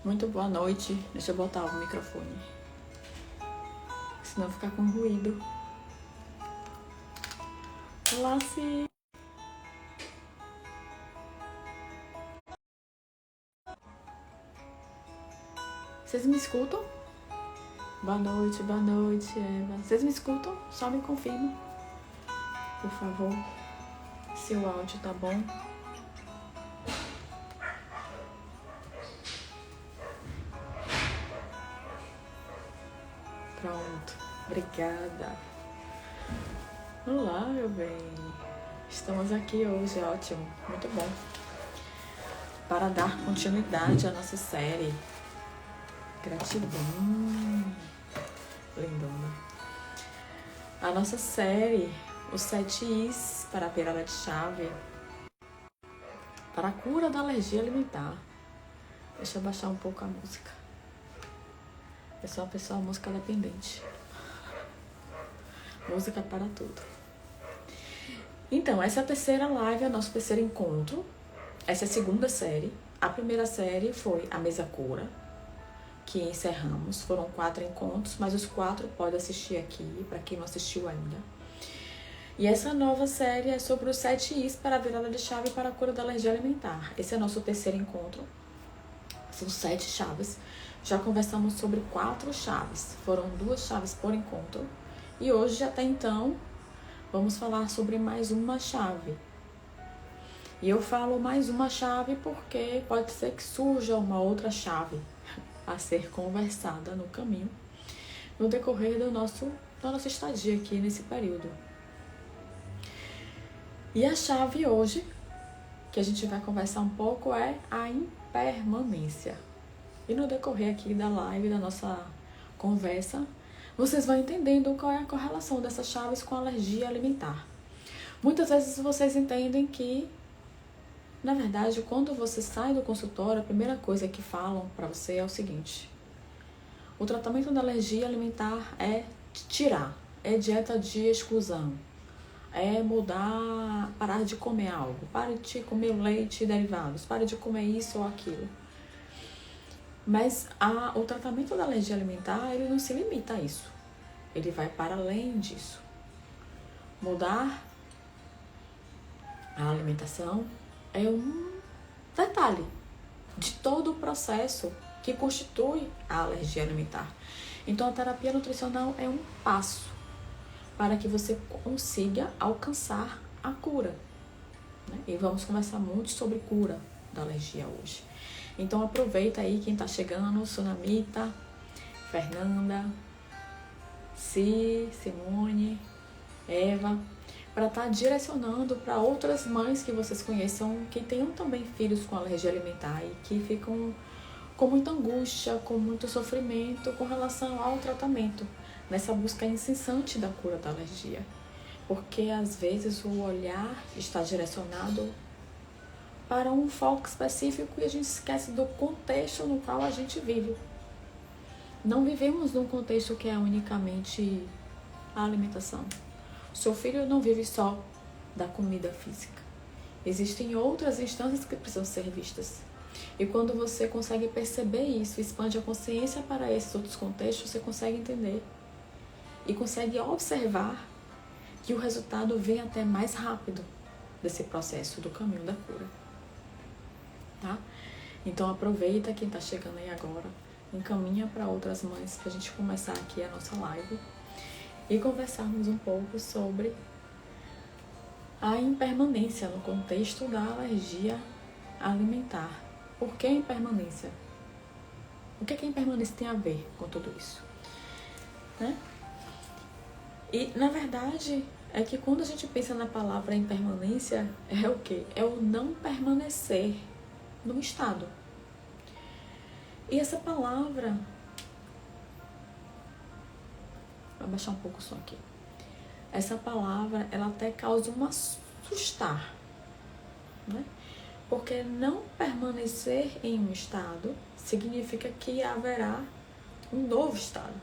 Muito boa noite. Deixa eu botar o microfone, senão ficar com ruído. Olá, sim. Vocês me escutam? Boa noite, Eva. Vocês me escutam? Só me confirma, por favor, se o áudio tá bom. Pronto, obrigada. Olá, meu bem. Estamos aqui hoje, ótimo, muito bom. Para dar continuidade à nossa série. Gratidão. Lindona. A nossa série, os 7 Is para a virada de chave, para a cura da alergia alimentar. Deixa eu baixar um pouco a música. Eu sou uma pessoa música dependente. Música para tudo. Então, essa é a terceira live, é o nosso terceiro encontro. Essa é a segunda série. A primeira série foi a Mesa Cura, que encerramos. Foram 4 encontros, mas os 4 pode assistir aqui, para quem não assistiu ainda. E essa nova série é sobre os 7 Is para a virada de chave para a cura da alergia alimentar. Esse é o nosso terceiro encontro. São 7 chaves. Já conversamos sobre 4 chaves. Foram 2 chaves por encontro. E hoje, até então, vamos falar sobre mais uma chave. E eu falo mais uma chave porque pode ser que surja uma outra chave a ser conversada no caminho, no decorrer da nossa estadia aqui nesse período. E a chave hoje, que a gente vai conversar um pouco, é a impermanência. E no decorrer aqui da live, da nossa conversa, vocês vão entendendo qual é a correlação dessas chaves com a alergia alimentar. Muitas vezes vocês entendem que, na verdade, quando você sai do consultório, a primeira coisa que falam para você é o seguinte: o tratamento da alergia alimentar é tirar, é dieta de exclusão, é mudar, parar de comer algo, pare de comer leite e derivados, pare de comer isso ou aquilo. Mas o tratamento da alergia alimentar, ele não se limita a isso. Ele vai para além disso. Mudar a alimentação é um detalhe de todo o processo que constitui a alergia alimentar. Então, a terapia nutricional é um passo para que você consiga alcançar a cura, né? E vamos conversar muito sobre cura da alergia hoje. Então, aproveita aí quem está chegando: Sunamita, Fernanda, Simone, Eva, para estar direcionando para outras mães que vocês conheçam que tenham também filhos com alergia alimentar e que ficam com muita angústia, com muito sofrimento com relação ao tratamento, nessa busca incessante da cura da alergia. Porque às vezes o olhar está direcionado para um foco específico e a gente esquece do contexto no qual a gente vive. Não vivemos num contexto que é unicamente a alimentação. Seu filho não vive só da comida física. Existem outras instâncias que precisam ser vistas. E quando você consegue perceber isso, expande a consciência para esses outros contextos, você consegue entender e consegue observar que o resultado vem até mais rápido desse processo do caminho da cura. Tá? Então aproveita quem está chegando aí agora, encaminha para outras mães para a gente começar aqui a nossa live e conversarmos um pouco sobre a impermanência no contexto da alergia alimentar. Por que impermanência? O que a impermanência tem a ver com tudo isso? Né? E, na verdade, é que quando a gente pensa na palavra impermanência, é o quê? É o não permanecer num estado. E essa palavra... Vou abaixar um pouco o som aqui. Essa palavra, ela até causa um assustar, né? Porque não permanecer em um estado significa que haverá um novo estado,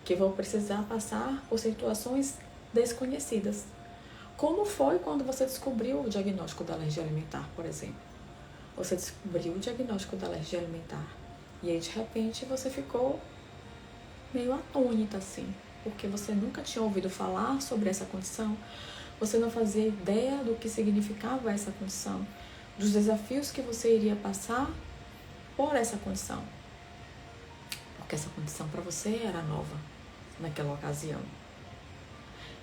que vão precisar passar por situações desconhecidas. Como foi quando você descobriu o diagnóstico da alergia alimentar, por exemplo? Você descobriu o diagnóstico da alergia alimentar E aí, de repente, você ficou meio atônita, assim, porque você nunca tinha ouvido falar sobre essa condição, você não fazia ideia do que significava essa condição, dos desafios que você iria passar por essa condição. Porque essa condição para você era nova naquela ocasião.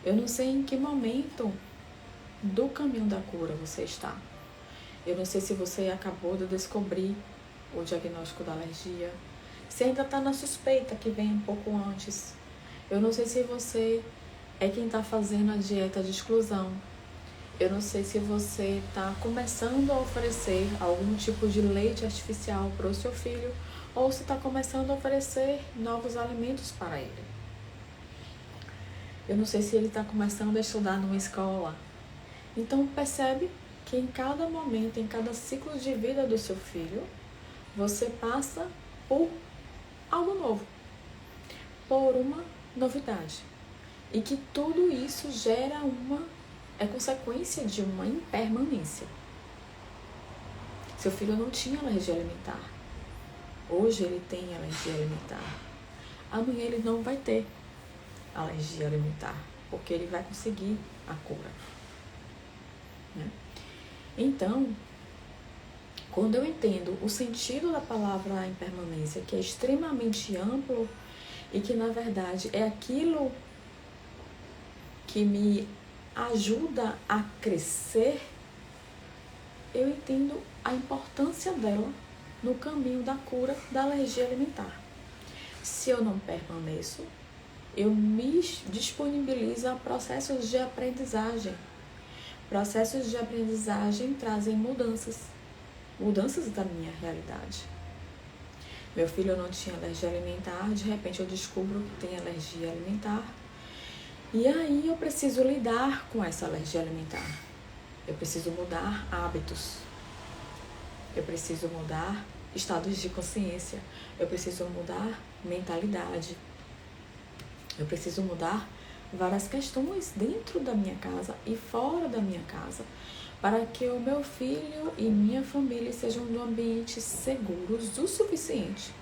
Eu não sei em que momento do caminho da cura você está. Eu não sei se você acabou de descobrir o diagnóstico da alergia, se ainda está na suspeita que vem um pouco antes. Eu não sei se você é quem está fazendo a dieta de exclusão. Eu não sei se você está começando a oferecer algum tipo de leite artificial para o seu filho ou se está começando a oferecer novos alimentos para ele. Eu não sei se ele está começando a estudar numa escola. Então percebe que em cada momento, em cada ciclo de vida do seu filho, você passa por algo novo, por uma novidade. E que tudo isso é consequência de uma impermanência. Seu filho não tinha alergia alimentar. Hoje ele tem alergia alimentar. Amanhã ele não vai ter alergia alimentar, porque ele vai conseguir a cura. Né? Então, quando eu entendo o sentido da palavra impermanência, que é extremamente amplo e que, na verdade, é aquilo que me ajuda a crescer, eu entendo a importância dela no caminho da cura da alergia alimentar. Se eu não permaneço, eu me disponibilizo a processos de aprendizagem. Processos de aprendizagem trazem mudanças da minha realidade. Meu filho não tinha alergia alimentar, de repente eu descubro que tem alergia alimentar. E aí eu preciso lidar com essa alergia alimentar. Eu preciso mudar hábitos. Eu preciso mudar estados de consciência. Eu preciso mudar mentalidade. Eu preciso mudar várias questões dentro da minha casa e fora da minha casa, para que o meu filho e minha família sejam de ambientes seguros o suficiente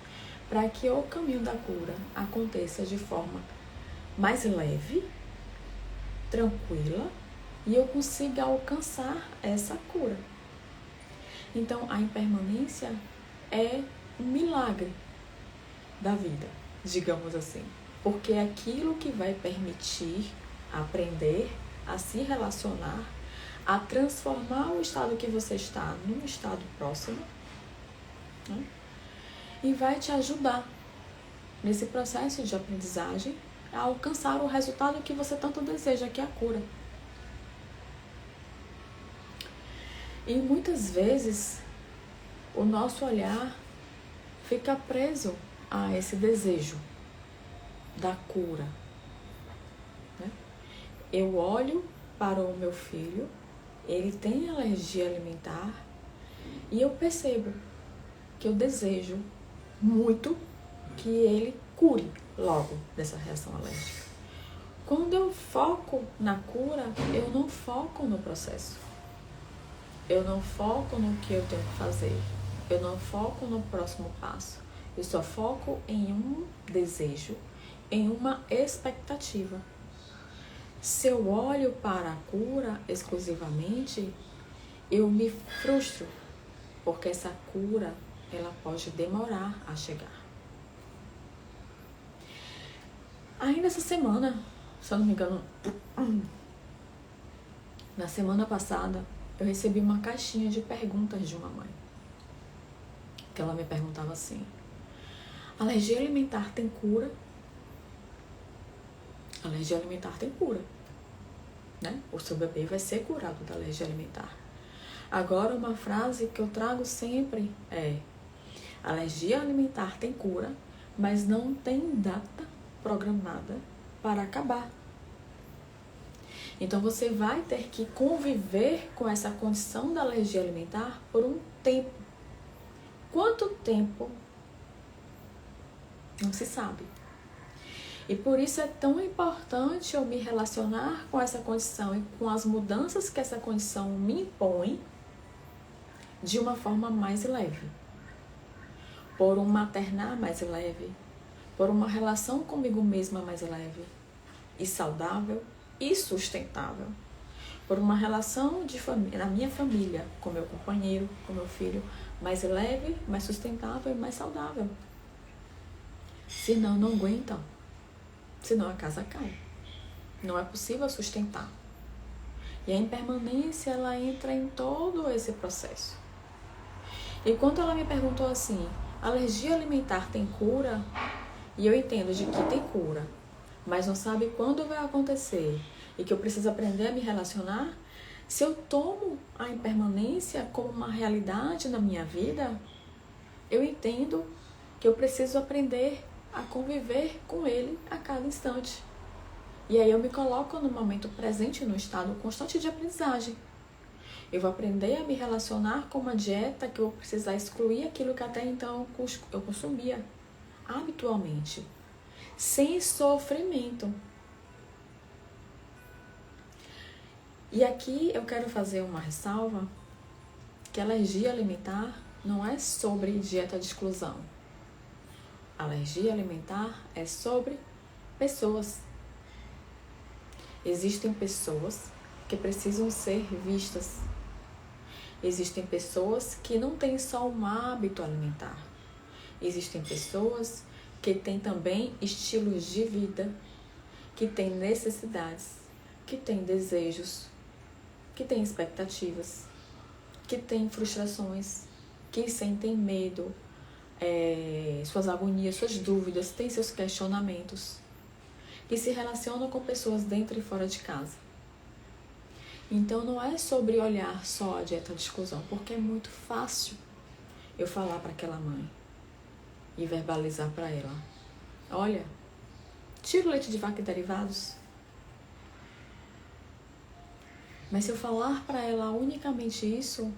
para que o caminho da cura aconteça de forma mais leve, tranquila, e eu consiga alcançar essa cura. Então, a impermanência é um milagre da vida, digamos assim, porque é aquilo que vai permitir aprender a se relacionar, a transformar o estado que você está num estado próximo, né? E vai te ajudar nesse processo de aprendizagem a alcançar o resultado que você tanto deseja, que é a cura. E muitas vezes o nosso olhar fica preso a esse desejo da cura, né? Eu olho para o meu filho, ele tem alergia alimentar e eu percebo que eu desejo muito que ele cure logo dessa reação alérgica. Quando eu foco na cura, eu não foco no processo. Eu não foco no que eu tenho que fazer. Eu não foco no próximo passo. Eu só foco em um desejo, em uma expectativa. Se eu olho para a cura exclusivamente, eu me frustro, porque essa cura, ela pode demorar a chegar. Ainda essa semana, se eu não me engano, na semana passada, eu recebi uma caixinha de perguntas de uma mãe. Que ela me perguntava assim: alergia alimentar tem cura? Alergia alimentar tem cura, né? O seu bebê vai ser curado da alergia alimentar. Agora, uma frase que eu trago sempre é: alergia alimentar tem cura, mas não tem data programada para acabar. Então, você vai ter que conviver com essa condição da alergia alimentar por um tempo. Quanto tempo? Não se sabe. E por isso é tão importante eu me relacionar com essa condição e com as mudanças que essa condição me impõe de uma forma mais leve. por um maternar mais leve, por uma relação comigo mesma mais leve e saudável e sustentável, por uma relação de família, na minha família, com meu companheiro, com meu filho, mais leve, mais sustentável e mais saudável. Senão não aguentam, senão a casa cai. Não é possível sustentar. E a impermanência, ela entra em todo esse processo. E quando ela me perguntou assim, alergia alimentar tem cura? E eu entendo de que tem cura, mas não sabe quando vai acontecer e que eu preciso aprender a me relacionar. Se eu tomo a impermanência como uma realidade na minha vida, eu entendo que eu preciso aprender a conviver com ele a cada instante. E aí eu me coloco no momento presente, no estado constante de aprendizagem. Eu vou aprender a me relacionar com uma dieta que eu vou precisar excluir aquilo que até então eu consumia habitualmente, sem sofrimento. E aqui eu quero fazer uma ressalva que a alergia alimentar não é sobre dieta de exclusão. A alergia alimentar é sobre pessoas. Existem pessoas que precisam ser vistas. Existem pessoas que não têm só um hábito alimentar. Existem pessoas que têm também estilos de vida, que têm necessidades, que têm desejos, que têm expectativas, que têm frustrações, que sentem medo, suas agonias, suas dúvidas, têm seus questionamentos, que se relacionam com pessoas dentro e fora de casa. Então não é sobre olhar só a dieta de exclusão, porque é muito fácil eu falar para aquela mãe e verbalizar para ela: olha, tira o leite de vaca e derivados. Mas se eu falar para ela unicamente isso,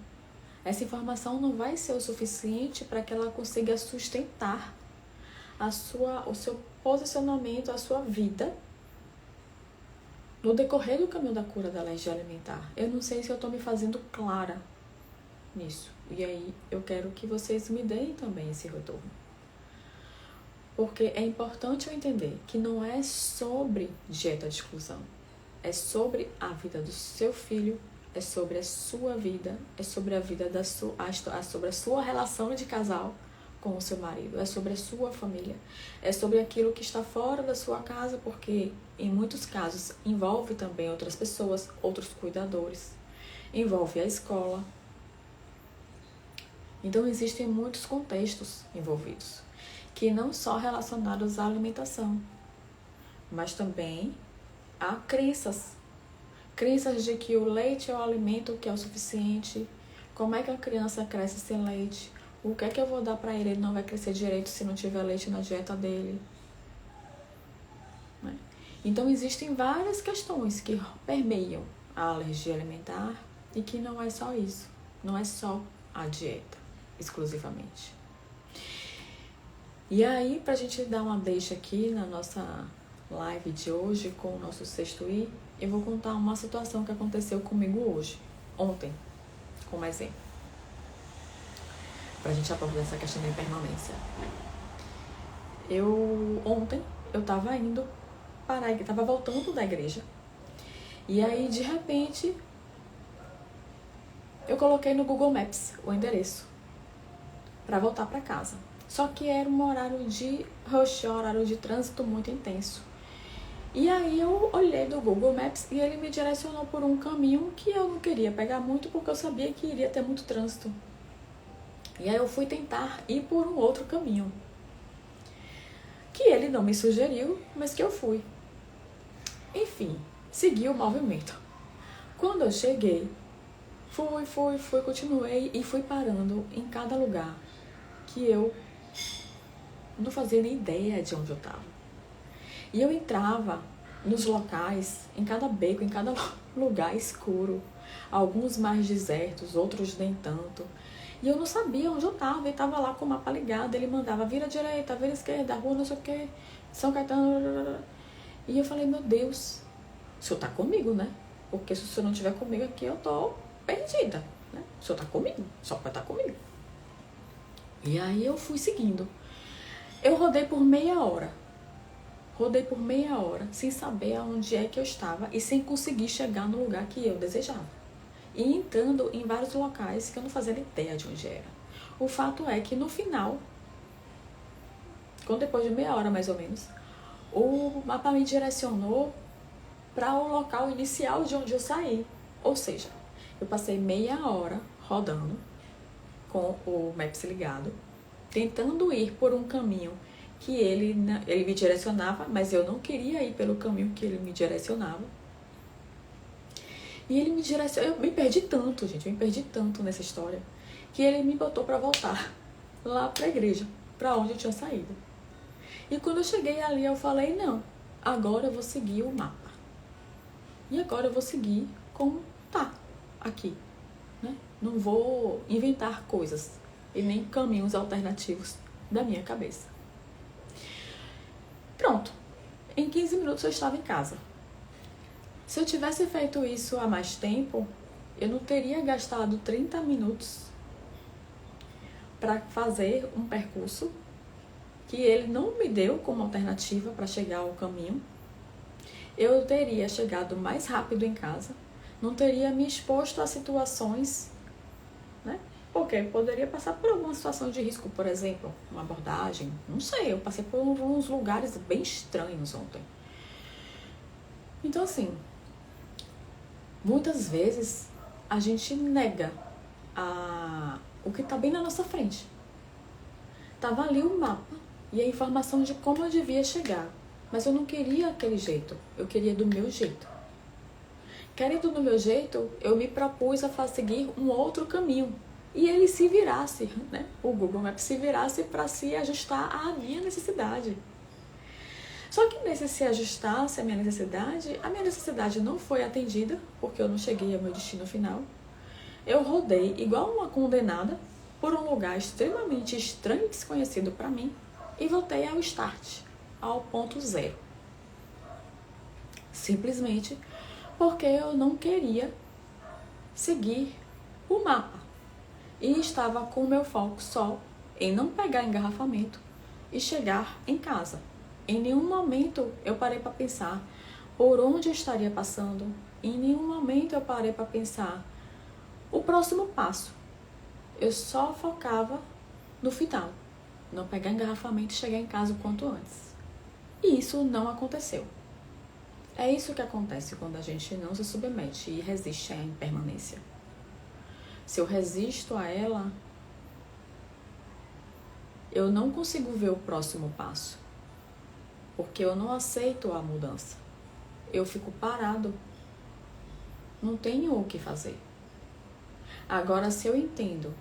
essa informação não vai ser o suficiente para que ela consiga sustentar o seu posicionamento, a sua vida no decorrer do caminho da cura da alergia alimentar. Eu não sei se eu estou me fazendo clara nisso. E aí eu quero que vocês me deem também esse retorno. Porque é importante eu entender que não é sobre dieta de exclusão. É sobre a vida do seu filho, é sobre a sua vida, é sobre a vida sobre a sua relação de casal com o seu marido, é sobre a sua família, é sobre aquilo que está fora da sua casa, porque em muitos casos envolve também outras pessoas, outros cuidadores, envolve a escola. Então existem muitos contextos envolvidos, que não só relacionados à alimentação, mas também a crenças de que o leite é o alimento que é o suficiente. Como é que a criança cresce sem leite? O que é que eu vou dar para ele? Ele não vai crescer direito se não tiver leite na dieta dele. Né? Então existem várias questões que permeiam a alergia alimentar e que não é só isso. Não é só a dieta, exclusivamente. E aí, pra gente dar uma deixa aqui na nossa live de hoje com o nosso sexto I, eu vou contar uma situação que aconteceu comigo hoje, ontem, como exemplo, pra gente aprofundar essa questão da impermanência. Ontem, eu tava tava voltando da igreja, e aí, de repente, eu coloquei no Google Maps o endereço pra voltar pra casa. Só que era um horário de rush, horário de trânsito muito intenso. E aí eu olhei do Google Maps e ele me direcionou por um caminho que eu não queria pegar muito porque eu sabia que iria ter muito trânsito. E aí eu fui tentar ir por um outro caminho, que ele não me sugeriu, mas que eu fui. Enfim, segui o movimento. Quando eu cheguei, fui, continuei e fui parando em cada lugar que eu não fazia nem ideia de onde eu estava. E eu entrava nos locais, em cada beco, em cada lugar escuro, alguns mais desertos, outros nem tanto. E eu não sabia onde eu estava, ele estava lá com o mapa ligado, ele mandava vira direita, vira esquerda, rua não sei o que, São Caetano. E eu falei, meu Deus, o senhor está comigo, né? Porque se o senhor não estiver comigo aqui, eu tô perdida, né? O senhor está comigo, só pode estar comigo. E aí eu fui seguindo. Eu rodei por meia hora. Sem saber aonde é que eu estava e sem conseguir chegar no lugar que eu desejava. E entrando em vários locais que eu não fazia ideia de onde era. O fato é que no final, depois de meia hora mais ou menos, o mapa me direcionou para o local inicial de onde eu saí. Ou seja, eu passei meia hora rodando com o Maps ligado, tentando ir por um caminho que ele me direcionava, mas eu não queria ir pelo caminho que ele me direcionava. E ele me direcionou, eu me perdi tanto nessa história, que ele me botou para voltar lá para a igreja, para onde eu tinha saído. E quando eu cheguei ali, eu falei, não, agora eu vou seguir o mapa. E agora eu vou seguir como tá aqui, né? Não vou inventar coisas e nem caminhos alternativos da minha cabeça. Pronto. Em 15 minutos eu estava em casa. Se eu tivesse feito isso há mais tempo, eu não teria gastado 30 minutos para fazer um percurso que ele não me deu como alternativa para chegar ao caminho. Eu teria chegado mais rápido em casa, não teria me exposto a situações, né? Porque eu poderia passar por alguma situação de risco, por exemplo, uma abordagem, não sei, eu passei por uns lugares bem estranhos ontem. Então, assim, muitas vezes a gente nega o que está bem na nossa frente. Tava ali o mapa e a informação de como eu devia chegar, mas eu não queria aquele jeito, eu queria do meu jeito. Querendo do meu jeito, eu me propus a seguir um outro caminho. E ele se virasse, né? O Google Maps se virasse para se ajustar à minha necessidade. Só que nesse se ajustasse à minha necessidade não foi atendida, porque eu não cheguei ao meu destino final. Eu rodei igual uma condenada por um lugar extremamente estranho e desconhecido para mim e voltei ao start, ao ponto zero. Simplesmente porque eu não queria seguir o mapa. E estava com o meu foco só em não pegar engarrafamento e chegar em casa. Em nenhum momento eu parei para pensar por onde eu estaria passando. Em nenhum momento eu parei para pensar o próximo passo. Eu só focava no final. Não pegar engarrafamento e chegar em casa o quanto antes. E isso não aconteceu. É isso que acontece quando a gente não se submete e resiste à impermanência. Se eu resisto a ela, eu não consigo ver o próximo passo. Porque eu não aceito a mudança. Eu fico parado. Não tenho o que fazer. Agora, se eu entendo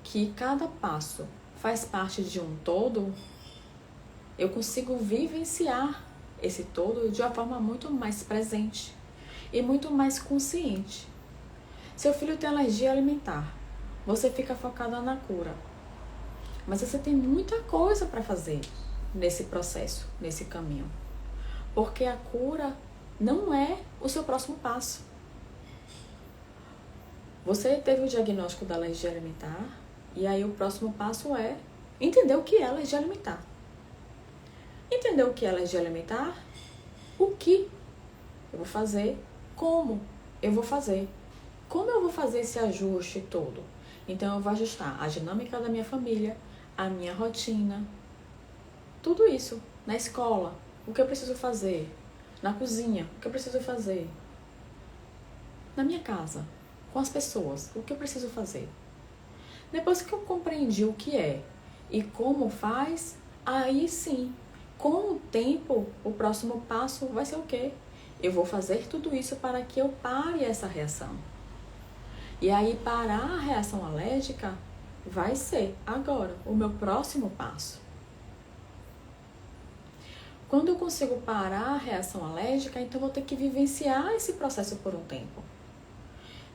que cada passo faz parte de um todo, eu consigo vivenciar esse todo de uma forma muito mais presente e muito mais consciente. Seu filho tem alergia alimentar, você fica focada na cura, mas você tem muita coisa para fazer nesse processo, nesse caminho, porque a cura não é o seu próximo passo. Você teve o diagnóstico da alergia alimentar e aí o próximo passo é entender o que é alergia alimentar. Entender o que é alergia alimentar, o que eu vou fazer, como eu vou fazer. Como eu vou fazer esse ajuste todo? Então eu vou ajustar a dinâmica da minha família, a minha rotina, tudo isso na escola, o que eu preciso fazer, na cozinha, o que eu preciso fazer, na minha casa, com as pessoas, o que eu preciso fazer. Depois que eu compreendi o que é e como faz, aí sim, com o tempo, o próximo passo vai ser o quê? Eu vou fazer tudo isso para que eu pare essa reação. E aí, parar a reação alérgica vai ser agora o meu próximo passo. Quando eu consigo parar a reação alérgica, então eu vou ter que vivenciar esse processo por um tempo.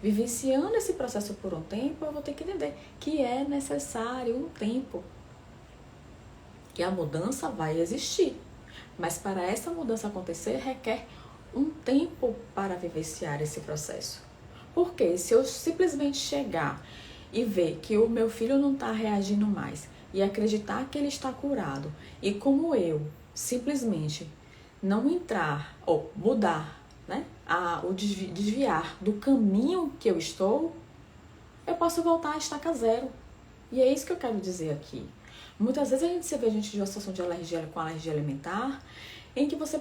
Vivenciando esse processo por um tempo, eu vou ter que entender que é necessário um tempo. Que a mudança vai existir. Mas para essa mudança acontecer, requer um tempo para vivenciar esse processo. Porque se eu simplesmente chegar e ver que o meu filho não está reagindo mais, e acreditar que ele está curado, e como eu simplesmente não entrar ou mudar, né, o desviar do caminho que eu estou, eu posso voltar a estaca zero. E é isso que eu quero dizer aqui. Muitas vezes a gente se vê diante de uma situação de alergia com alergia alimentar, em que você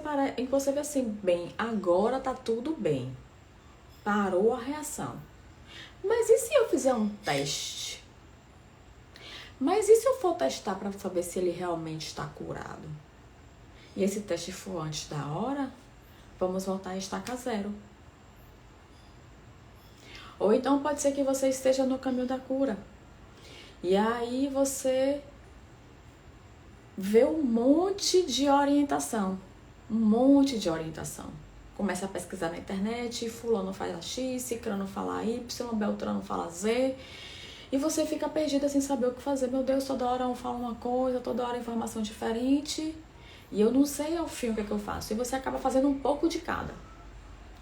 vê assim, bem, agora tá tudo bem. Parou a reação. Mas e se eu fizer um teste? Mas e se eu for testar para saber se ele realmente está curado? E esse teste for antes da hora, vamos voltar a estaca zero. Ou então pode ser que você esteja no caminho da cura. E aí você vê um monte de orientação. Começa a pesquisar na internet, fulano fala X, ciclano fala Y, beltrano fala Z. E você fica perdida sem saber o que fazer. Meu Deus, toda hora um fala uma coisa, toda hora informação diferente. E eu não sei ao fim o que é que eu faço. E você acaba fazendo um pouco de cada.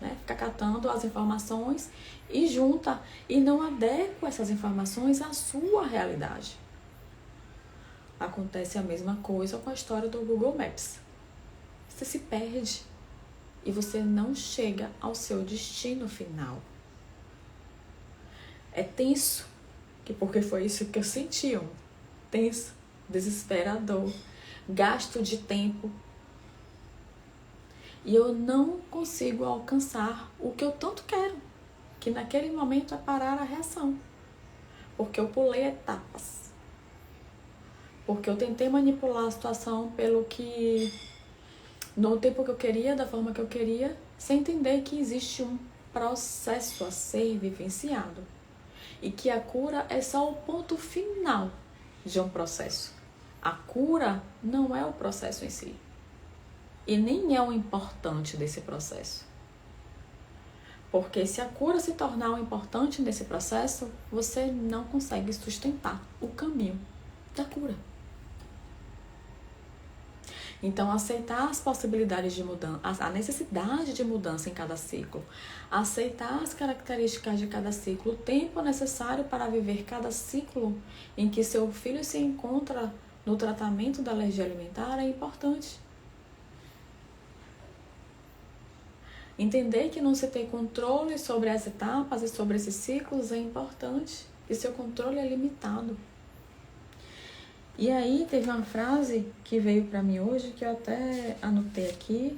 Né? Fica catando as informações e junta. E não adequa essas informações à sua realidade. Acontece a mesma coisa com a história do Google Maps. Você se perde e você não chega ao seu destino final. É tenso, porque foi isso que eu senti. Tenso, desesperador, gasto de tempo. E eu não consigo alcançar o que eu tanto quero, que naquele momento é parar a reação. Porque eu pulei etapas. Porque eu tentei manipular a situação no tempo que eu queria, da forma que eu queria, sem entender que existe um processo a ser vivenciado. E que a cura é só o ponto final de um processo. A cura não é o processo em si. E nem é o importante desse processo. Porque se a cura se tornar o importante nesse processo, você não consegue sustentar o caminho da cura. Então, aceitar as possibilidades de mudança, a necessidade de mudança em cada ciclo, aceitar as características de cada ciclo, o tempo necessário para viver cada ciclo em que seu filho se encontra no tratamento da alergia alimentar é importante. Entender que não se tem controle sobre as etapas e sobre esses ciclos é importante, e seu controle é limitado. E aí teve uma frase que veio para mim hoje, que eu até anotei aqui,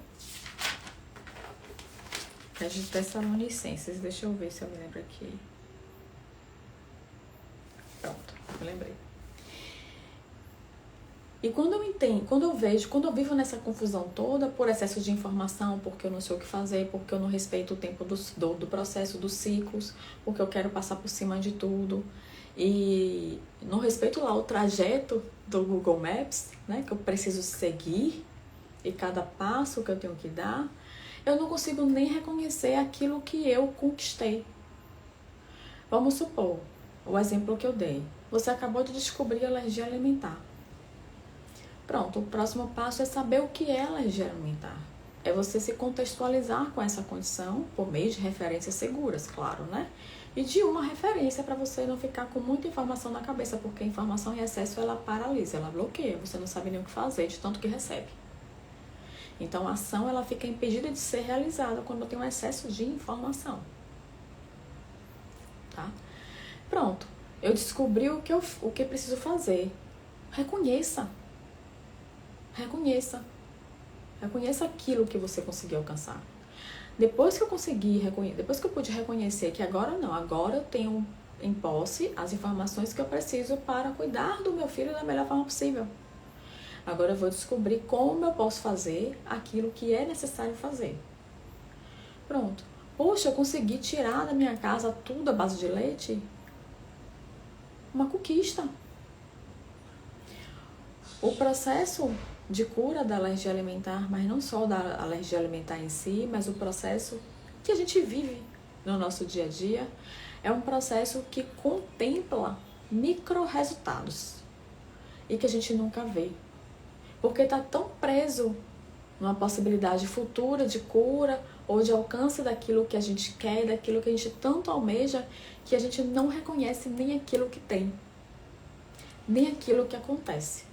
é de Tessalonicenses. Deixa eu ver se eu me lembro aqui. Pronto, me lembrei. E quando eu vivo nessa confusão toda, por excesso de informação, porque eu não sei o que fazer, porque eu não respeito o tempo do processo, dos ciclos, porque eu quero passar por cima de tudo, e não respeito lá o trajeto do Google Maps, né, que eu preciso seguir, e cada passo que eu tenho que dar, eu não consigo nem reconhecer aquilo que eu conquistei. Vamos supor, o exemplo que eu dei. Você acabou de descobrir alergia alimentar. Pronto, o próximo passo é saber o que é alergia alimentar. É você se contextualizar com essa condição por meio de referências seguras, claro, né? E de uma referência para você não ficar com muita informação na cabeça, porque a informação em excesso ela paralisa, ela bloqueia, você não sabe nem o que fazer de tanto que recebe. Então a ação ela fica impedida de ser realizada quando tem um excesso de informação. Tá? Pronto, eu descobri o que preciso fazer. Reconheça. Reconheça aquilo que você conseguiu alcançar. Depois que eu pude reconhecer que agora eu tenho em posse as informações que eu preciso para cuidar do meu filho da melhor forma possível. Agora eu vou descobrir como eu posso fazer aquilo que é necessário fazer. Pronto. Poxa, eu consegui tirar da minha casa tudo à base de leite? Uma conquista. O processo de cura da alergia alimentar, mas não só da alergia alimentar em si, mas o processo que a gente vive no nosso dia a dia, é um processo que contempla micro-resultados e que a gente nunca vê. Porque está tão preso numa possibilidade futura de cura ou de alcance daquilo que a gente quer, daquilo que a gente tanto almeja, que a gente não reconhece nem aquilo que tem. nem aquilo que acontece.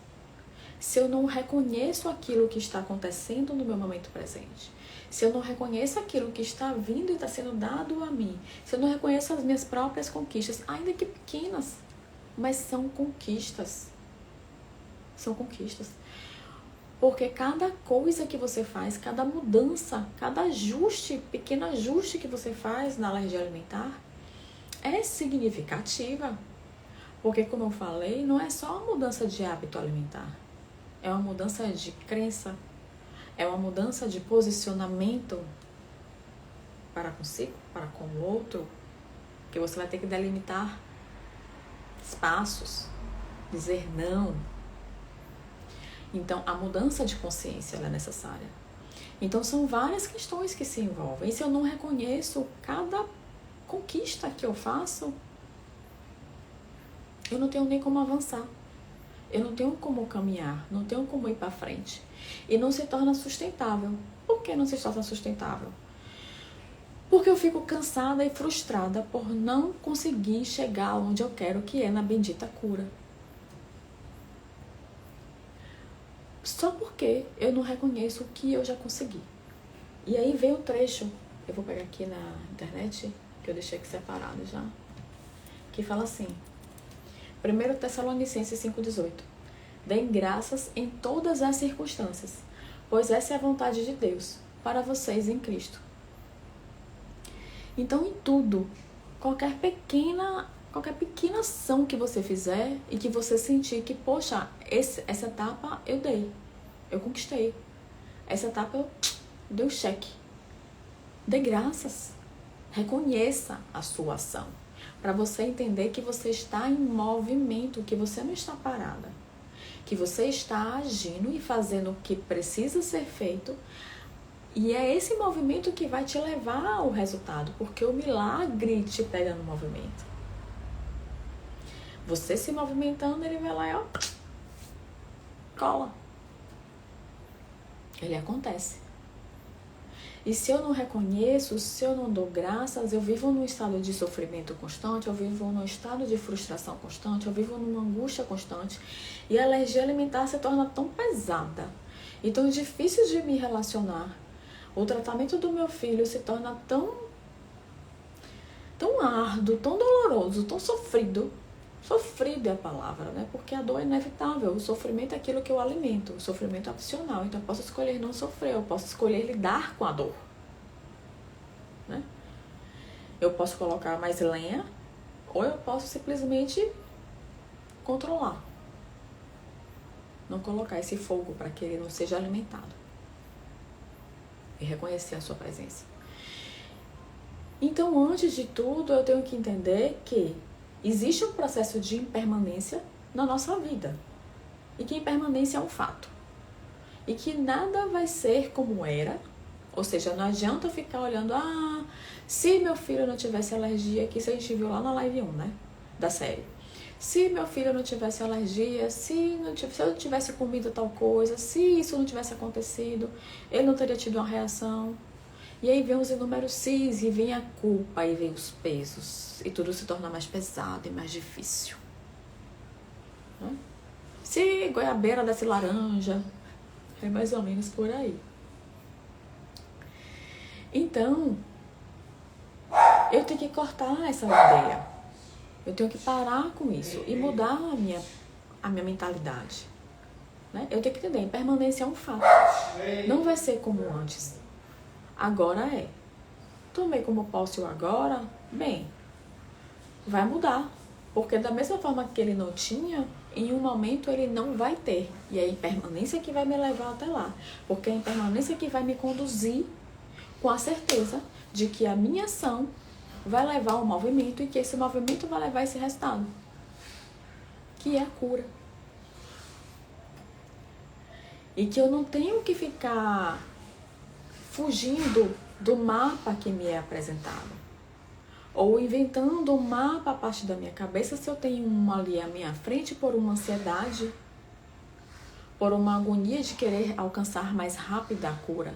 Se eu não reconheço aquilo que está acontecendo no meu momento presente, se eu não reconheço aquilo que está vindo e está sendo dado a mim, se eu não reconheço as minhas próprias conquistas, ainda que pequenas, mas são conquistas. São conquistas. Porque cada coisa que você faz, cada mudança, cada ajuste, pequeno ajuste que você faz na alergia alimentar é significativa. Porque, como eu falei, não é só uma mudança de hábito alimentar. É uma mudança de crença, é uma mudança de posicionamento para consigo, para com o outro, que você vai ter que delimitar espaços, dizer não. Então, a mudança de consciência é necessária. Então, são várias questões que se envolvem. E se eu não reconheço cada conquista que eu faço, eu não tenho nem como avançar. Eu não tenho como caminhar, não tenho como ir para frente. E não se torna sustentável. Por que não se torna sustentável? Porque eu fico cansada e frustrada por não conseguir chegar onde eu quero, que é na bendita cura. Só porque eu não reconheço o que eu já consegui. E aí vem o trecho, eu vou pegar aqui na internet, que eu deixei aqui separado já, que fala assim, 1 Tessalonicenses 5,18. Deem graças em todas as circunstâncias, pois essa é a vontade de Deus para vocês em Cristo. Então, em tudo, qualquer pequena ação que você fizer e que você sentir que, poxa, essa etapa eu dei, eu conquistei. Essa etapa eu dei um cheque. Dê graças. Reconheça a sua ação. Para você entender que você está em movimento, que você não está parada. Que você está agindo e fazendo o que precisa ser feito. E é esse movimento que vai te levar ao resultado, porque o milagre te pega no movimento. Você se movimentando, ele vai lá e ó, cola. Ele acontece. E se eu não reconheço, se eu não dou graças, eu vivo num estado de sofrimento constante, eu vivo num estado de frustração constante, eu vivo numa angústia constante. E a alergia alimentar se torna tão pesada e tão difícil de me relacionar. O tratamento do meu filho se torna tão árduo, tão doloroso, tão sofrido. Sofrido é a palavra, né? Porque a dor é inevitável. O sofrimento é aquilo que eu alimento. O sofrimento é opcional. Então eu posso escolher não sofrer. Eu posso escolher lidar com a dor, né? Eu posso colocar mais lenha ou eu posso simplesmente controlar. Não colocar esse fogo para que ele não seja alimentado. E reconhecer a sua presença. Então, antes de tudo, eu tenho que entender que existe um processo de impermanência na nossa vida. E que impermanência é um fato. E que nada vai ser como era. Ou seja, não adianta eu ficar olhando, se meu filho não tivesse alergia, que isso a gente viu lá na live 1, né? Da série. Se meu filho não tivesse alergia, se eu não tivesse comido tal coisa, se isso não tivesse acontecido, ele não teria tido uma reação. E aí vem os inúmeros sis, e vem a culpa, e vem os pesos. E tudo se torna mais pesado e mais difícil. Né? Se goiabeira desse laranja, é mais ou menos por aí. Então, eu tenho que cortar essa ideia. Eu tenho que parar com isso e mudar a minha mentalidade. Né? Eu tenho que entender, impermanência é um fato. Não vai ser como antes. Agora é. Tomei como posse o agora, bem, vai mudar. Porque da mesma forma que ele não tinha, em um momento ele não vai ter. E é a impermanência que vai me levar até lá. Porque é a impermanência que vai me conduzir com a certeza de que a minha ação vai levar ao movimento e que esse movimento vai levar a esse resultado, que é a cura. E que eu não tenho que ficar fugindo do mapa que me é apresentado. Ou inventando um mapa a partir da minha cabeça se eu tenho uma ali à minha frente por uma ansiedade, por uma agonia de querer alcançar mais rápida a cura.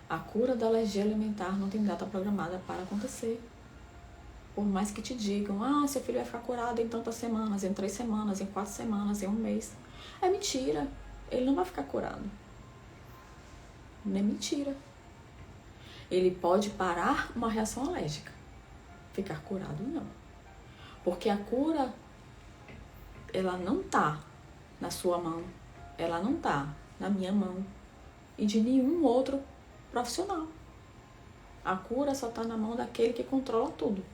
A cura da alergia alimentar não tem data programada para acontecer. Por mais que te digam, seu filho vai ficar curado em tantas semanas, em 3 semanas, em 4 semanas, em 1 mês. É mentira. Ele não vai ficar curado. Não é mentira. Ele pode parar uma reação alérgica. Ficar curado, não. Porque a cura, ela não tá na sua mão. Ela não tá na minha mão. E de nenhum outro profissional. A cura só tá na mão daquele que controla tudo.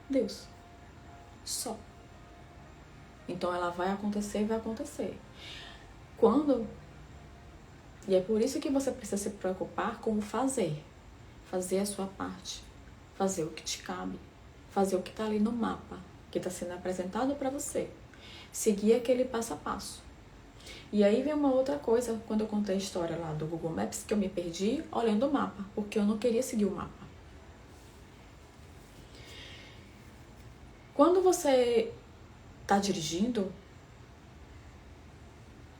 Deus. Só. Então ela vai acontecer e vai acontecer. E é por isso que você precisa se preocupar com o fazer. Fazer a sua parte. Fazer o que te cabe. Fazer o que está ali no mapa, que está sendo apresentado para você. Seguir aquele passo a passo. E aí vem uma outra coisa, quando eu contei a história lá do Google Maps, que eu me perdi olhando o mapa, porque eu não queria seguir o mapa. Quando você está dirigindo,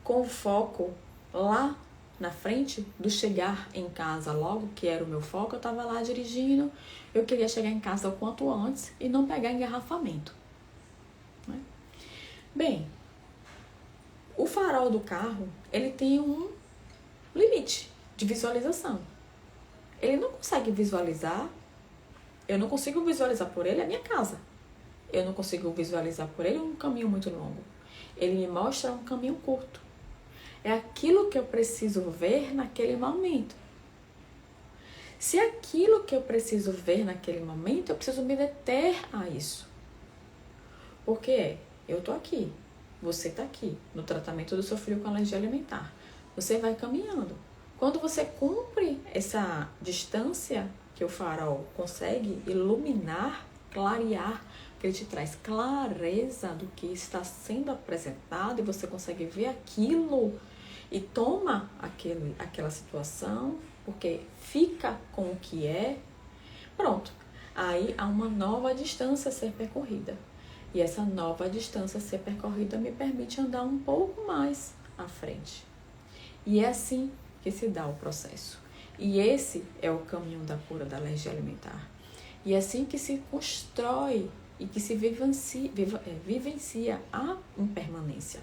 com o foco lá na frente do chegar em casa logo, que era o meu foco, eu estava lá dirigindo, eu queria chegar em casa o quanto antes e não pegar engarrafamento. Né? Bem, o farol do carro, ele tem um limite de visualização. Ele não consegue visualizar, eu não consigo visualizar por ele a minha casa. Eu não consigo visualizar por ele um caminho muito longo. Ele me mostra um caminho curto. É aquilo que eu preciso ver naquele momento. Se aquilo que eu preciso ver naquele momento, eu preciso me deter a isso. Porque eu tô aqui, você tá aqui, no tratamento do seu filho com alergia alimentar. Você vai caminhando. Quando você cumpre essa distância que o farol consegue iluminar, clarear, que ele te traz clareza do que está sendo apresentado e você consegue ver aquilo e toma aquela situação, porque fica com o que é, pronto. Aí há uma nova distância a ser percorrida. E essa nova distância a ser percorrida me permite andar um pouco mais à frente. E é assim que se dá o processo. E esse é o caminho da cura da alergia alimentar. E é assim que se constrói e que se vivencia a impermanência.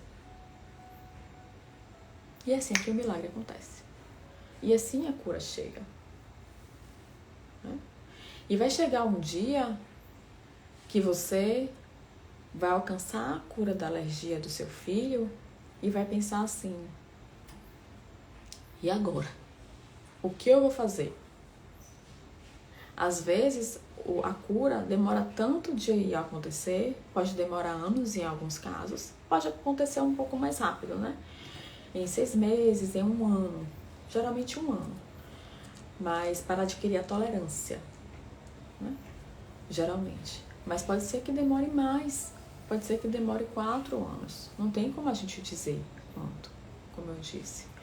E é assim que o milagre acontece. E assim a cura chega. Né? E vai chegar um dia que você vai alcançar a cura da alergia do seu filho e vai pensar assim: e agora? O que eu vou fazer? Às vezes, a cura demora tanto de acontecer, pode demorar anos em alguns casos, pode acontecer um pouco mais rápido, né? Em 6 meses, em 1 ano, geralmente 1 ano. Mas para adquirir a tolerância, né? Geralmente. Mas pode ser que demore mais, pode ser que demore 4 anos. Não tem como a gente dizer quanto, como eu disse.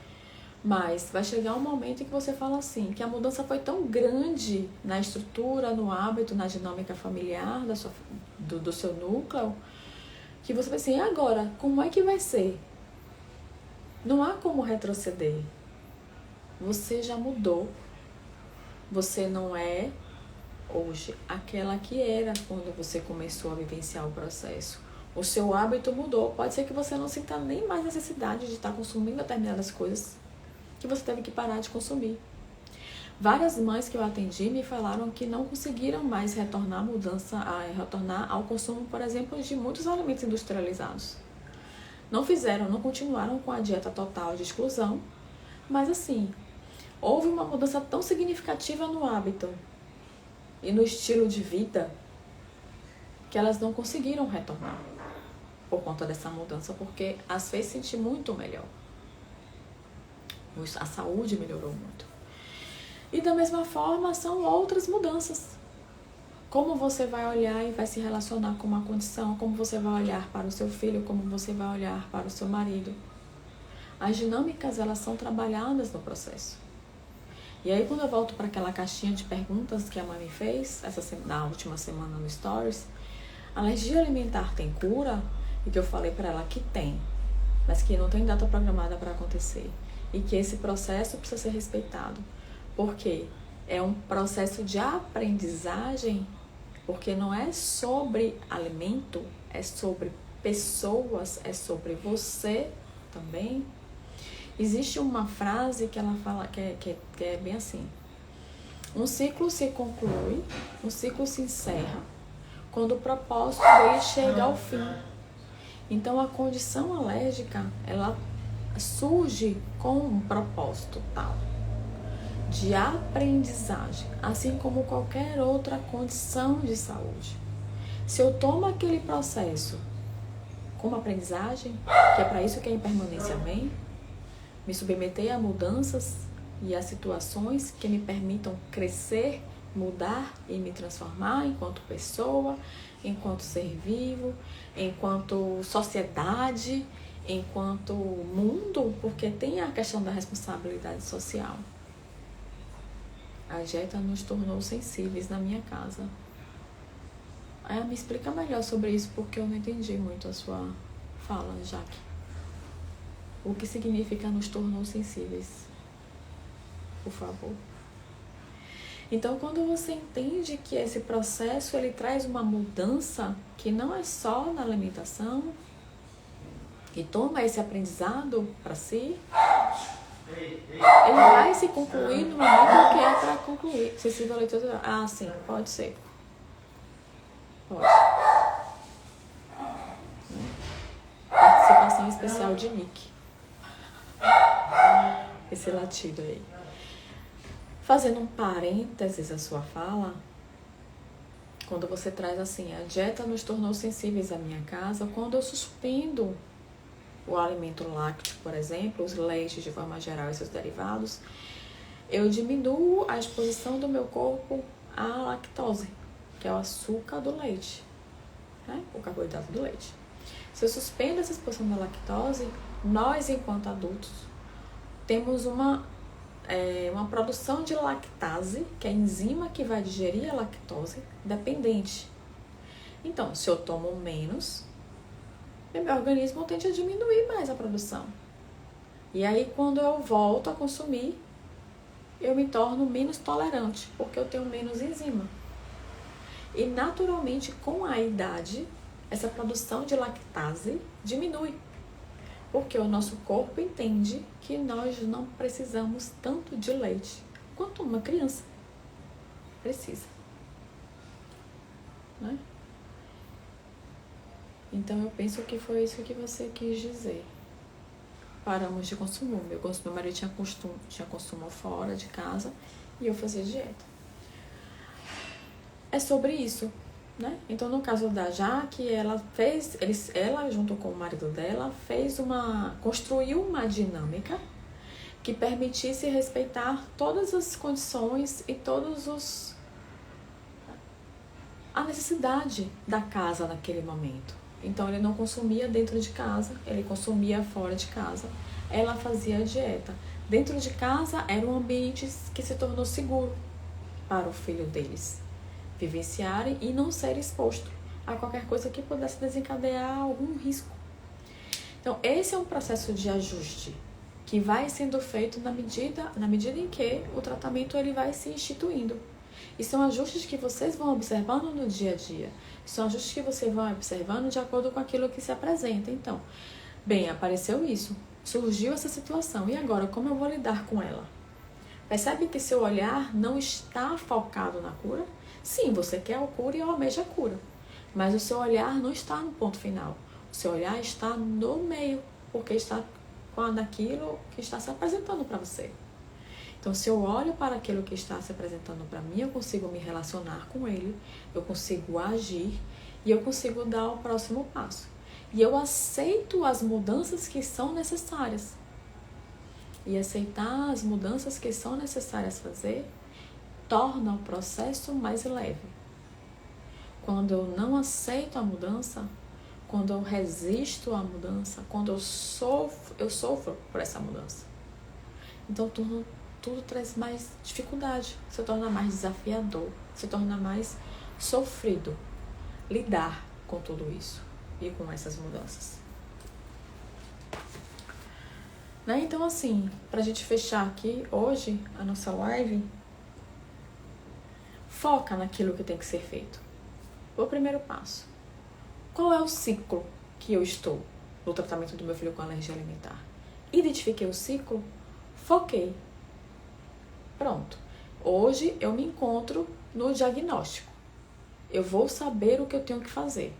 Mas vai chegar um momento em que você fala assim, que a mudança foi tão grande na estrutura, no hábito, na dinâmica familiar do seu núcleo, que você vai assim, e agora, como é que vai ser? Não há como retroceder. Você já mudou. Você não é, hoje, aquela que era quando você começou a vivenciar o processo. O seu hábito mudou. Pode ser que você não sinta nem mais necessidade de estar consumindo determinadas coisas que você teve que parar de consumir. Várias mães que eu atendi me falaram que não conseguiram mais retornar ao consumo, por exemplo, de muitos alimentos industrializados. Não continuaram com a dieta total de exclusão, mas assim, houve uma mudança tão significativa no hábito e no estilo de vida que elas não conseguiram retornar por conta dessa mudança, porque as fez sentir muito melhor. A saúde melhorou muito. E da mesma forma são outras mudanças. Como você vai olhar e vai se relacionar com uma condição, como você vai olhar para o seu filho, como você vai olhar para o seu marido. As dinâmicas, elas são trabalhadas no processo. E aí quando eu volto para aquela caixinha de perguntas que a mãe me fez, na última semana no Stories, alergia alimentar tem cura? E que eu falei para ela que tem, mas que não tem data programada para acontecer. E que esse processo precisa ser respeitado. Porque é um processo de aprendizagem Porque não é sobre alimento, é sobre pessoas, é sobre você também. Existe uma frase que ela fala que é bem assim: um ciclo se conclui, um ciclo se encerra quando o propósito dele chega ao fim. Então a condição alérgica, ela surge com um propósito tal de aprendizagem, assim como qualquer outra condição de saúde. Se eu tomo aquele processo como aprendizagem, que é para isso que a impermanência vem, me submeter a mudanças e a situações que me permitam crescer, mudar e me transformar enquanto pessoa, enquanto ser vivo, enquanto sociedade, enquanto mundo, porque tem a questão da responsabilidade social. A dieta nos tornou sensíveis na minha casa. Aí me explica melhor sobre isso, porque eu não entendi muito a sua fala, Jaque. O que significa nos tornou sensíveis? Por favor. Então, quando você entende que esse processo ele traz uma mudança que não é só na alimentação, e toma esse aprendizado para si, ele vai se concluir no momento que é para concluir. Sensível à leitura? Ah, sim, pode ser. Pode. Participação especial de Nick. Esse latido aí. Fazendo um parênteses à sua fala, quando você traz assim, a dieta nos tornou sensíveis à minha casa, quando eu suspendo o alimento lácteo, por exemplo, os leites de forma geral e seus derivados, eu diminuo a exposição do meu corpo à lactose, que é o açúcar do leite, né? O carboidrato do leite. Se eu suspendo essa exposição da lactose, nós, enquanto adultos, temos uma produção de lactase, que é a enzima que vai digerir a lactose, dependente. Então, se eu tomo menos, meu organismo tende a diminuir mais a produção. E aí, quando eu volto a consumir, eu me torno menos tolerante, porque eu tenho menos enzima. E, naturalmente, com a idade, essa produção de lactase diminui. Porque o nosso corpo entende que nós não precisamos tanto de leite quanto uma criança precisa. Né? Então eu penso que foi isso que você quis dizer. Paramos de consumir. Meu marido tinha consumo fora de casa e eu fazia dieta. É sobre isso. Né? Então, no caso da Jaque, ela junto com o marido dela, construiu uma dinâmica que permitisse respeitar todas as condições e a necessidade da casa naquele momento. Então, ele não consumia dentro de casa, ele consumia fora de casa. Ela fazia a dieta. Dentro de casa era um ambiente que se tornou seguro para o filho deles vivenciarem e não ser exposto a qualquer coisa que pudesse desencadear algum risco. Então, esse é um processo de ajuste que vai sendo feito na medida em que o tratamento ele vai se instituindo. E são ajustes que vocês vão observando no dia a dia. São ajustes que vocês vão observando de acordo com aquilo que se apresenta. Então, bem, apareceu isso, surgiu essa situação, e agora como eu vou lidar com ela? Percebe que seu olhar não está focado na cura? Sim, você quer a cura e almeja a cura. Mas o seu olhar não está no ponto final. O seu olhar está no meio, porque está naquilo que está se apresentando para você. Então, se eu olho para aquilo que está se apresentando para mim, eu consigo me relacionar com ele, eu consigo agir e eu consigo dar o próximo passo. E eu aceito as mudanças que são necessárias. E aceitar as mudanças que são necessárias fazer torna o processo mais leve. Quando eu não aceito a mudança, quando eu resisto à mudança, quando eu sofro por essa mudança. Então tudo traz mais dificuldade, se torna mais desafiador, se torna mais sofrido lidar com tudo isso e com essas mudanças. Né? Então, assim, pra gente fechar aqui hoje a nossa live, foca naquilo que tem que ser feito. O primeiro passo. Qual é o ciclo que eu estou no tratamento do meu filho com alergia alimentar? Identifiquei o ciclo, foquei. Pronto. Hoje eu me encontro no diagnóstico. Eu vou saber o que eu tenho que fazer.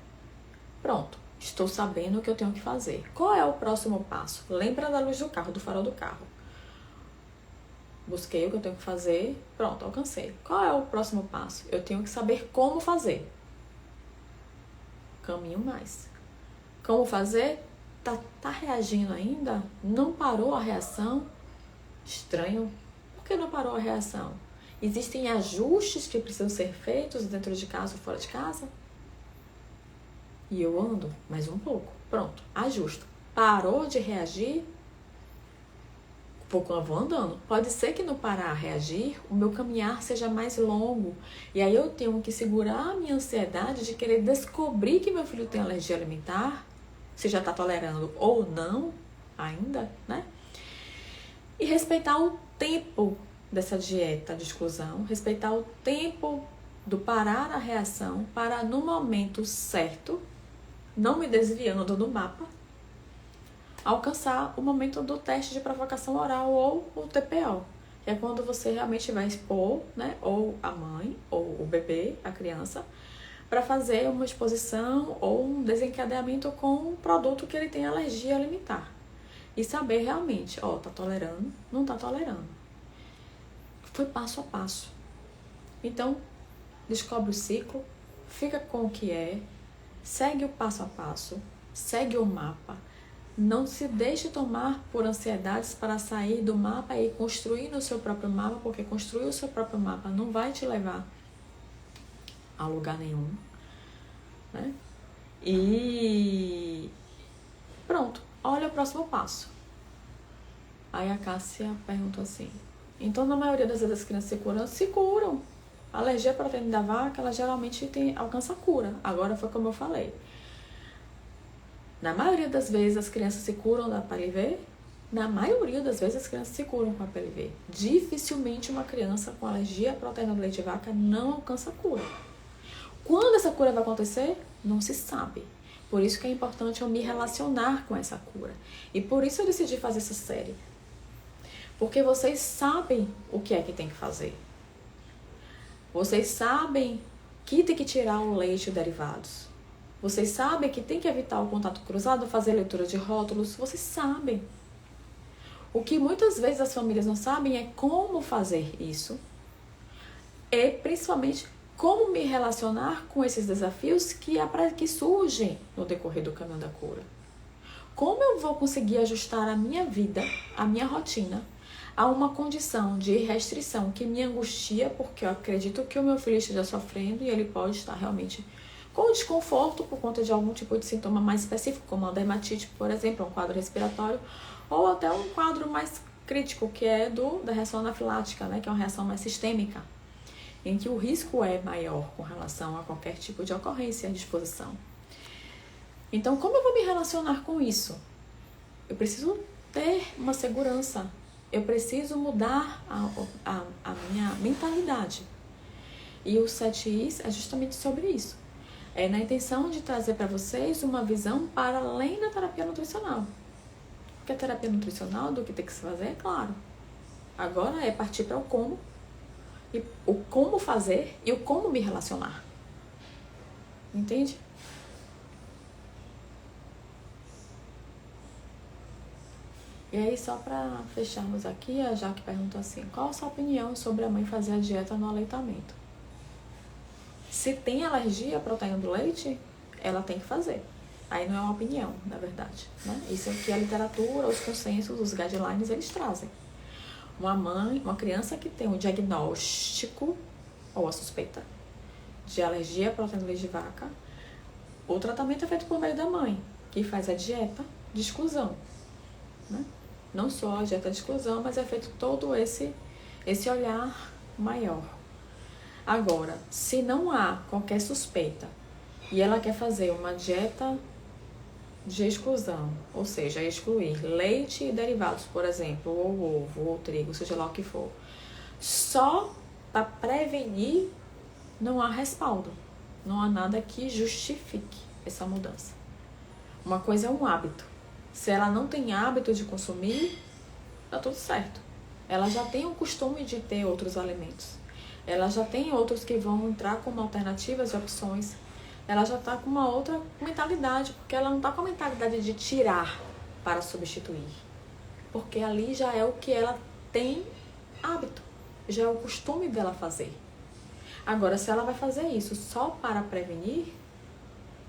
Pronto. Estou sabendo o que eu tenho que fazer. Qual é o próximo passo? Lembra da luz do carro, do farol do carro. Busquei o que eu tenho que fazer. Pronto, alcancei. Qual é o próximo passo? Eu tenho que saber como fazer. Caminho mais. Como fazer? Tá reagindo ainda? Não parou a reação? Estranho. Por que não parou a reação? Existem ajustes que precisam ser feitos dentro de casa ou fora de casa? E eu ando mais um pouco. Pronto, ajusto. Parou de reagir? Um pouco eu vou andando. Pode ser que no parar a reagir, o meu caminhar seja mais longo. E aí eu tenho que segurar a minha ansiedade de querer descobrir que meu filho tem alergia alimentar, se já está tolerando ou não ainda, né? E respeitar o tempo dessa dieta de exclusão, respeitar o tempo do parar a reação para no momento certo, não me desviando do mapa, alcançar o momento do teste de provocação oral ou o TPO, que é quando você realmente vai expor, né, ou a mãe, ou o bebê, a criança, para fazer uma exposição ou um desencadeamento com um produto que ele tem alergia alimentar. E saber realmente, tá tolerando, não tá tolerando. Foi passo a passo. Então, descobre o ciclo, fica com o que é, segue o passo a passo, segue o mapa. Não se deixe tomar por ansiedades para sair do mapa e construir o seu próprio mapa, porque construir o seu próprio mapa não vai te levar a lugar nenhum, né? E pronto, olha o próximo passo. Aí a Cássia perguntou assim: então na maioria das vezes as crianças se curam. A alergia à proteína da vaca, ela geralmente alcança a cura. Agora foi como eu falei. Na maioria das vezes as crianças se curam da PLV. Na maioria das vezes as crianças se curam com a PLV. Dificilmente uma criança com alergia à proteína do leite de vaca não alcança a cura. Quando essa cura vai acontecer? Não se sabe. Por isso que é importante eu me relacionar com essa cura. E por isso eu decidi fazer essa série. Porque vocês sabem o que é que tem que fazer. Vocês sabem que tem que tirar o leite e derivados. Vocês sabem que tem que evitar o contato cruzado, fazer leitura de rótulos. Vocês sabem. O que muitas vezes as famílias não sabem é como fazer isso. E principalmente como me relacionar com esses desafios que surgem no decorrer do caminho da cura. Como eu vou conseguir ajustar a minha vida, a minha rotina, a uma condição de restrição que me angustia, porque eu acredito que o meu filho esteja sofrendo e ele pode estar realmente com desconforto por conta de algum tipo de sintoma mais específico, como a dermatite, por exemplo, um quadro respiratório, ou até um quadro mais crítico, que é da reação anafilática, né, que é uma reação mais sistêmica, em que o risco é maior com relação a qualquer tipo de ocorrência de exposição. Então, como eu vou me relacionar com isso? Eu preciso ter uma segurança. Eu preciso mudar a minha mentalidade. E o 7Is é justamente sobre isso. É na intenção de trazer para vocês uma visão para além da terapia nutricional. Porque a terapia nutricional, do que tem que se fazer, é claro. Agora é partir para o como. E o como fazer e o como me relacionar. Entende? E aí, só para fecharmos aqui, a Jaque perguntou assim: qual a sua opinião sobre a mãe fazer a dieta no aleitamento? Se tem alergia à proteína do leite, ela tem que fazer. Aí não é uma opinião, na verdade, né? Isso é o que a literatura, os consensos, os guidelines, eles trazem. Uma criança que tem um diagnóstico ou a suspeita de alergia à proteína do leite de vaca, o tratamento é feito por meio da mãe, que faz a dieta de exclusão, né? Não só a dieta de exclusão, mas é feito todo esse olhar maior. Agora, se não há qualquer suspeita e ela quer fazer uma dieta de exclusão, ou seja, excluir leite e derivados, por exemplo, ou ovo, ou trigo, seja lá o que for, só para prevenir, não há respaldo. Não há nada que justifique essa mudança. Uma coisa é um hábito. Se ela não tem hábito de consumir, tá tudo certo. Ela já tem o costume de ter outros alimentos. Ela já tem outros que vão entrar como alternativas e opções. Ela já está com uma outra mentalidade, porque ela não está com a mentalidade de tirar para substituir. Porque ali já é o que ela tem hábito, já é o costume dela fazer. Agora, se ela vai fazer isso só para prevenir,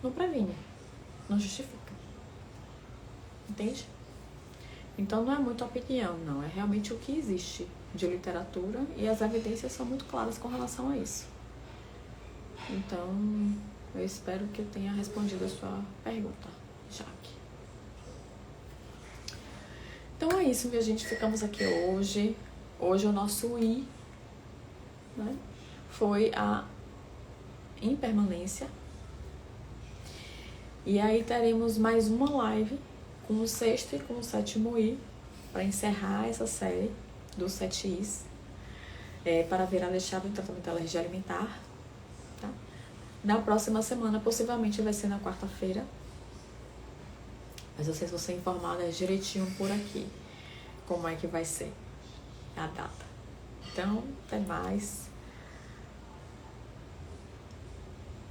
não previne, não justifica. Entende? Então não é muita opinião, não. É realmente o que existe de literatura e as evidências são muito claras com relação a isso. Então, eu espero que eu tenha respondido a sua pergunta, Jaque. Então é isso, minha gente. Ficamos aqui hoje. Hoje o nosso I, né, foi a impermanência. E aí teremos mais uma live com o 6º e com o 7º I, para encerrar essa série dos 7 Is, para virar deixado em tratamento de alergia alimentar. Tá? Na próxima semana, possivelmente vai ser na quarta-feira, mas vocês vão ser informadas direitinho por aqui, como é que vai ser a data. Então, até mais.